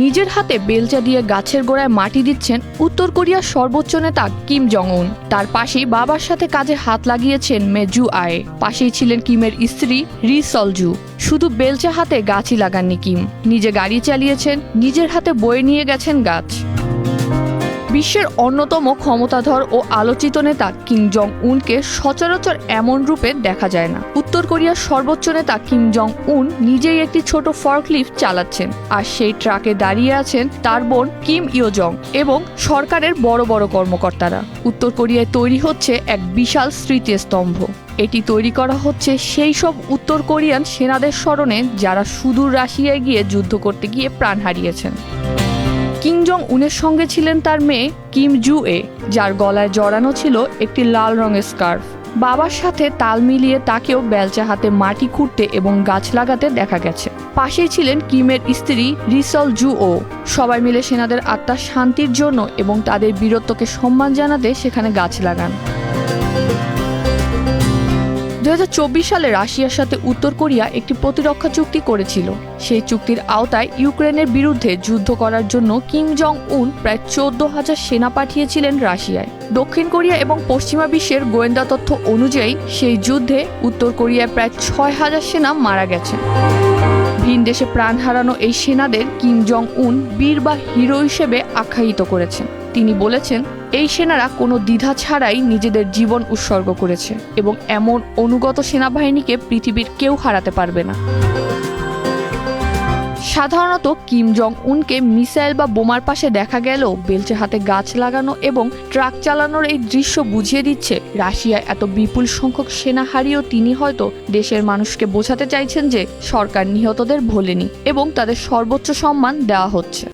নিজের হাতে বেলচা দিয়ে গাছের গোড়ায় মাটি দিচ্ছেন উত্তর কোরিয়ার সর্বোচ্চ নেতা কিম জং উন। তার পাশেই বাবার সাথে কাজে হাত লাগিয়েছেন মে জু আয়ে। পাশেই ছিলেন কিমের স্ত্রী রি সলজু। শুধু বেলচা হাতে গাছই লাগাননি কিম, নিজে গাড়ি চালিয়েছেন, নিজের হাতে বয়ে নিয়ে গেছেন গাছ। বিশ্বের অন্যতম ক্ষমতাধর ও আলোচিত নেতা কিম জং উনকে সচরাচর এমন রূপে দেখা যায় না। উত্তর কোরিয়ার সর্বোচ্চ নেতা কিম জং উন নিজেই একটি ছোট ফর্কলিফট চালাচ্ছেন, আর সেই ট্রাকে দাঁড়িয়ে আছেন তার বোন কিম ইয়ো জং এবং সরকারের বড় বড় কর্মকর্তারা। উত্তর কোরিয়ায় তৈরি হচ্ছে এক বিশাল স্মৃতিস্তম্ভ। এটি তৈরি করা হচ্ছে সেই সব উত্তর কোরিয়ান সেনাদের স্মরণে যারা সুদূর রাশিয়ায় গিয়ে যুদ্ধ করতে গিয়ে প্রাণ হারিয়েছেন। কিম জং উনের সঙ্গে ছিলেন তার মেয়ে কিম জু এ, যার গলায় জড়ানো ছিল একটি লাল রঙের স্কার্ফ। বাবার সাথে তাল মিলিয়ে তাকেও বেলচা হাতে মাটি খুঁড়তে এবং গাছ লাগাতে দেখা গেছে। পাশেই ছিলেন কিমের স্ত্রী রি সলজু ও। সবাই মিলে সেনাদের আত্মার শান্তির জন্য এবং তাদের বীরত্বকে সম্মান জানাতে সেখানে গাছ লাগান। 2024 সালে রাশিয়ার সাথে উত্তর কোরিয়া একটি প্রতিরক্ষা চুক্তি করেছিল। সেই চুক্তির আওতায় ইউক্রেনের বিরুদ্ধে যুদ্ধ করার জন্য কিম জং উন প্রায় 14,000 সেনা পাঠিয়েছিলেন রাশিয়ায়। দক্ষিণ কোরিয়া এবং পশ্চিমা বিশ্বের গোয়েন্দা তথ্য অনুযায়ী সেই যুদ্ধে উত্তর কোরিয়ায় প্রায় 6,000 সেনা মারা গেছে। ভিন দেশে প্রাণ হারানো এই সেনাদের কিম জং উন বীর বা হিরো হিসেবে আখ্যায়িত করেছেন। তিনি বলেছেন, এই সেনারা কোনো দ্বিধা ছাড়াই নিজেদের জীবন উৎসর্গ করেছে এবং এমন অনুগত সেনাবাহিনীকে পৃথিবীর কেউ হারাতে পারবে না। সাধারণত কিম জং উনকে মিসাইল বা বোমার পাশে দেখা গেলেও বেলচে হাতে গাছ লাগানো এবং ট্রাক চালানোর এই দৃশ্য বুঝিয়ে দিচ্ছে রাশিয়ায় এত বিপুল সংখ্যক সেনা হারিয়েও তিনি হয়তো দেশের মানুষকে বোঝাতে চাইছেন যে সরকার নিহতদের ভোলেনি এবং তাদের সর্বোচ্চ সম্মান দেওয়া হচ্ছে।